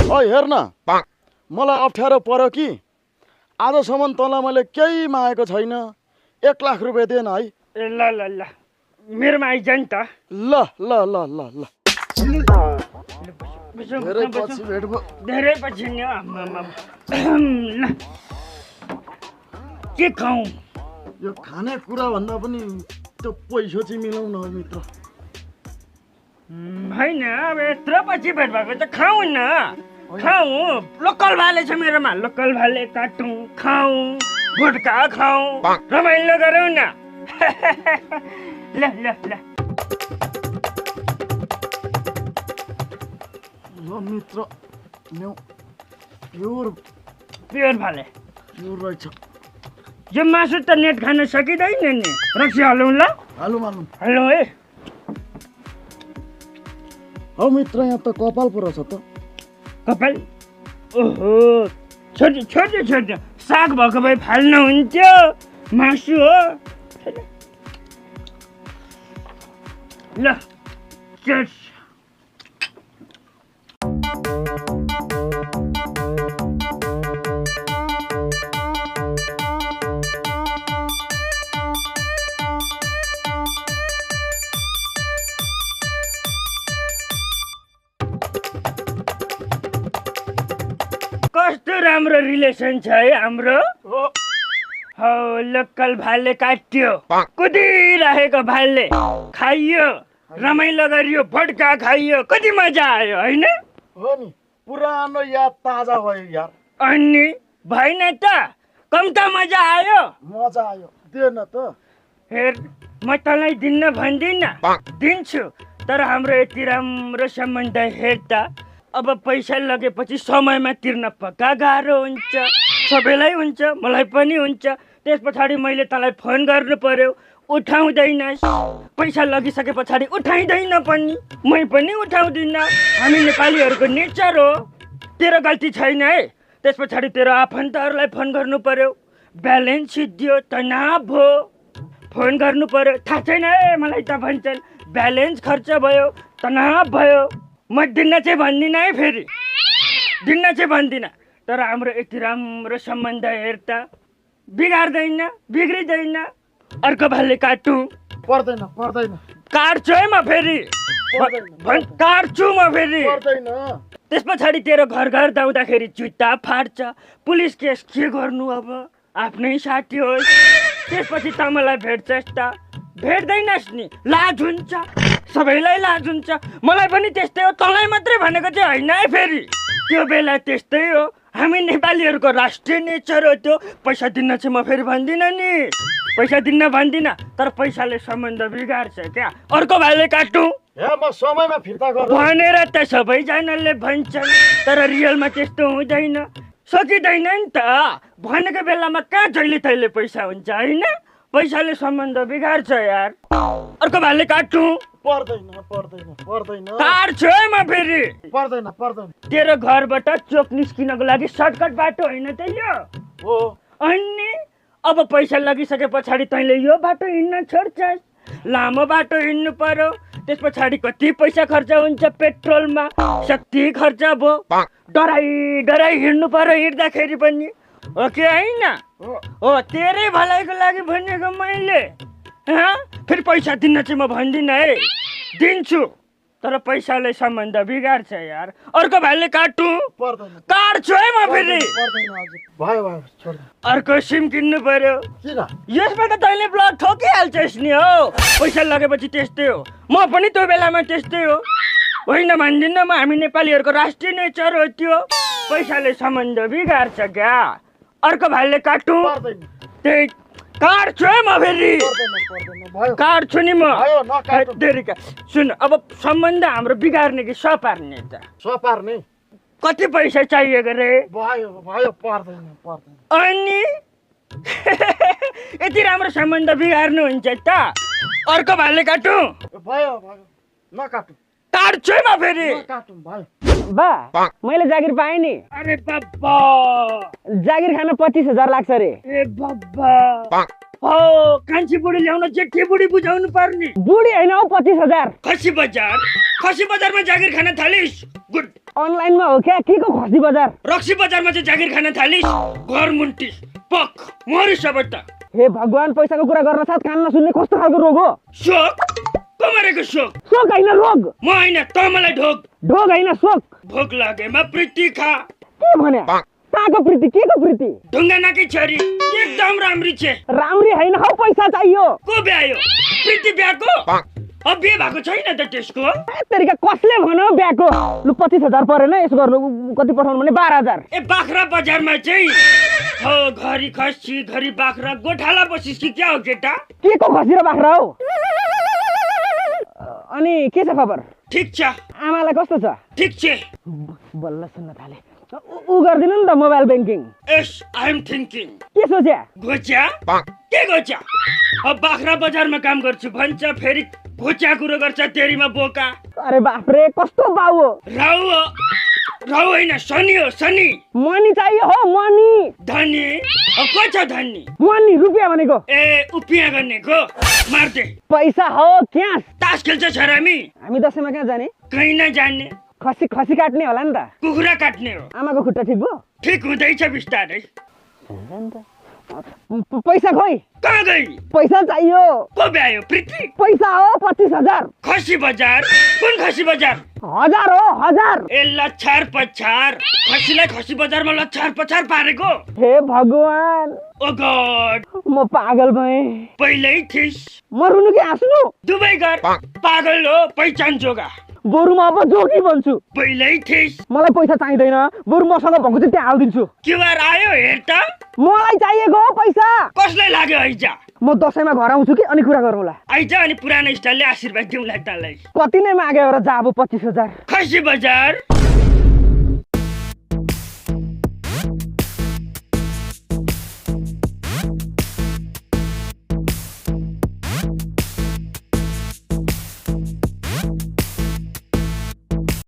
ओ हेर न मलाई अप्ठ्यारो पर्यो कि आजसम्म तँलाई मैले केही मागेको छैन 1 लाख रुपियाँ दे न है ए ल ल ल मेरोमा आइज नि त ल ल ल ल ल धेरै पछि भेट भयो धेरै पछि नि ल के खाऊ यो खाने कुरा भन्दा पनि त्यो पैसा चाहिँ मिलाउन हो मित्र होइन अब यत्रो पछि भेट भएको त खाऊ न खाऊ लोकल भाले छ मेरोमा लोकल भाले काटौँ खाऊ गुटखा खाऊ रमाइलो गरौँ न ल ल ल ल मित्र प्योर भाले रहेछ यो मासु त नेट खान सकिँदैन नि रक्सी हालौँ ल हालौँ हालौँ हालौँ है हौ मित्र यहाँ त कपाल पो रहेछ त कपाल ओहो छोड्यो छोड्यो छोड्यो साग भएको भए फाल्नु हुन्थ्यो मासु हो ल चेस कस्तो राम्रो रिलेसन छ है हाम्रो हौ लोकल भाले काट्यो कुदिराखेको भाले खाइयो रमाइलो गरियो भड्का खाइयो कति मजा आयो होइन हो नि पुरानो याद ताजा भयो यार अनि भएन त कम त मजा आयो मजा आयो दे न त हेर म तँलाई दिन्न भन्दिनँ दिन्छु तर हाम्रो यति राम्रो सम्बन्ध हेर त अब पैसा लगेपछि समयमा तिर्न पक्का गाह्रो हुन्छ सबैलाई हुन्छ मलाई पनि हुन्छ त्यस पछाडि मैले तँलाई फोन गर्नु पर्यो उठाउँदैनस् पैसा लगिसके पछाडि उठाइँदैन पनि मै पनि उठाउँदिनँ हामी नेपालीहरूको नेचर हो तेरो गल्ती छैन है त्यस पछाडि तेरो आफन्तहरूलाई फोन गर्नु पर्यो ब्यालेन्स सिद्धियो तनाव हो फोन गर्नु पर्यो थाहा छैन है मलाई त भन्छन् ब्यालेन्स खर्च भयो तनाव भयो म दिन्न चाहिँ भन्दिनँ है फेरि दिन्न चाहिँ भन्दिनँ तर हाम्रो यति राम्रो सम्बन्ध हेर त बिगार्दैन बिग्रिँदैन अर्को भाले काटौँ पर्दैन पर्दैन काट्छु है म फेरि काट्छु म फेरि पर्दैन त्यस पछाडि तेरो घर घर दाउँदाखेरि जुत्ता फाट्छ पुलिस केस के गर्नु अब आफ्नै साथी होस् त्यसपछि त मलाई भेट्छस् त भेट्दैनस् नि लाज हुन्छ सबैलाई लाज हुन्छ मलाई पनि त्यस्तै हो तँलाई मात्रै भनेको चाहिँ होइन है फेरि त्यो बेला त्यस्तै हो हामी नेपालीहरूको राष्ट्रिय नेचर हो त्यो पैसा दिन चाहिँ म फेरि भन्दिनँ नि पैसा दिन्न भन्दिनँ तर पैसाले सम्बन्ध बिगार्छ क्या अर्को भाइले काटौँ हे म समयमा फिर्ता गर्छु भनेर त सबैजनाले भन्छन् तर रियलमा त्यस्तो हुँदैन सकिँदैन नि त भनेको बेलामा कहाँ जहिले तहिले पैसा हुन्छ होइन पैसाले सम्बन्ध बिगार्छ यार अर्को भाइले काटौँ पर्दैन पर्दैन पर्दैन काट्छु है म फेरि पर्दैन पर्दैन तेरो घरबाट चोक निस्किनको लागि सर्टकट बाटो होइन त यो हो अनि अब पैसा लगिसके पछाडि तैँले यो बाटो हिँड्न छोड्छस् लामो बाटो हिँड्नु पर्यो त्यस पछाडि कति पैसा खर्च हुन्छ पेट्रोलमा शक्ति खर्च भयो डराइ डराइ हिँड्नु पर्यो हिँड्दाखेरि पनि हो कि होइन हो तेरै भलाइको लागि भनेको मैले फेरि पैसा दिन चाहिँ म भन्दिनँ है दिन्छु तर पैसाले सम्बन्ध बिगार्छ यार अर्को भाइले काटौँ पर्दैन काट्छु है म फेरि पर्दैन हजुर भयो भयो छोड अर्को सिम किन्नु पर्यो किन यसमा त तैँले ब्लक ठोकिहाल्छस् नि हो पैसा लगेपछि त्यस्तै हो म पनि त्यो बेलामा त्यस्तै हो होइन भन्दिनँ म हामी नेपालीहरूको राष्ट्रिय नेचर हो त्यो पैसाले सम्बन्ध बिगार्छ क्या अर्को भाइले काटौँ पर्दैन त्यही काट्छु है म फेरि पर्दैन पर्दैन भयो काट्छु नि म भयो नकाटौँ देरिका सुन अब सम्बन्ध हाम्रो बिगार्ने कि सपार्ने त सपार्ने कति पैसा चाहिएको रे भयो भयो पर्दैन पर्दैन अनि यति राम्रो सम्बन्ध बिगार्नु हुन्छ त अर्को भाइले काटौँ भयो भयो नकाटौँ काट्छु है म फेरि नकाटौँ भयो बा मैले जागिर पाएँ नि अरे बाबा जागिर खान 25,000 लाग्छ रे ए बाबा हो कान्छी बुढी ल्याउन जेठी बुढी बुझाउनु पर्ने। बुढी होइन हौ 25,000। खसी बजारमा जागिर खान थालिस। गुड। अनलाइनमा हो क्या के को खसी बजार? रक्सी बजारमा चाहिँ जागिर खान थालिस। घर मुन्टिस पक मरिस अब त। हे भगवान, पैसाको कुरा गर्न साथ कान नसुन्ने कस्तो खालको रोग हो? शोक कमरेको शोक। शोक होइन रोग। म होइन त मलाई ढोक। ढोग होइन शोक। भोक लागेमा प्रीति खा। के भने? कहाँको प्रीति? के को प्रीति? ढुङ्गा नाकी छोरी एकदम राम्री छे। राम्री होइन हौ, पैसा चाहियो। को ब्यायो? प्रीति ब्याको? अब बिहे भएको छैन त त्यसको। तेरिका कसले भन्यो बिहाको? लु 25,000 परेन, यसो गर्नु कति पठाउनु भने 12,000। ए बाख्रा बजारमा चाहिँ हो घरि खसी घरि बाख्रा गोठाला बसिस कि क्या हो केटा? के को खसी र बाख्रा हो? अनि के छ खबर? ठिक छ। आमालाई कस्तो छ? ठिक छ। बल्ल सुन्न थाले। उ गर्दिनु नि त mobile banking. Yes I am thinking. के सोच्या? घोच्या? के घोच्या? अब बाख्रा बजारमा काम गर्छु भन्छ फेरि घोच्या कुरो गर्छ तेरीमा बोका। अरे बाफ्रे, कस्तो बाउ हो? राउ होइन शनि हो शनि। मनी चाहियो हो, मनी। धनी? अब को छ धनी? मनी रुपियाँ भनेको। ए उपियाँ गर्नेको मार्दे। पैसा हो क्यास। तास खेल्छ छोरामी। हामी दसैँमा कहाँ जाने? कहीँ नजाने। खसी काट्ने होला नि त। कुखुरा काट्ने हो। आमाको खुट्टा ठिक भयो? ठिक हुँदैछ बिस्तारै। पैसा खोइ? कहाँ गई? पैसा चाहियो। को ब्यायो? प्रीति? पैसा हो 25,000। खसी बजार? कुन खसी बजार? 1000 हो 1000। ए लच्छार पछार। खसीलाई खसी बजारमा लच्छार पछार पारेको? हे भगवान, ओ गॉड, म पागल भएँ। पहिल्यै थिस। म रुनु कि हाँस्नु? दुबै गर। पागल हो पहिचान जोगा। बरु म अब जोगी बन्छु। पहिल्यै थिस। मलाई पैसा चाहिँदैन, बरु मसँग भएको चाहिँ त्यहाँ हालिदिन्छु। क्युआर आयो हेर त। मलाई चाहिएको हो पैसा। कसलाई लाग्यो आइजा? म दसैँमा घर आउँछु कि अनि कुरा गरौँला। आइजा अनि पुरानो स्टाइलले आशीर्वाद दिउँला तँलाई। कति नै माग्यो र जा अब 25,000। खसी बजार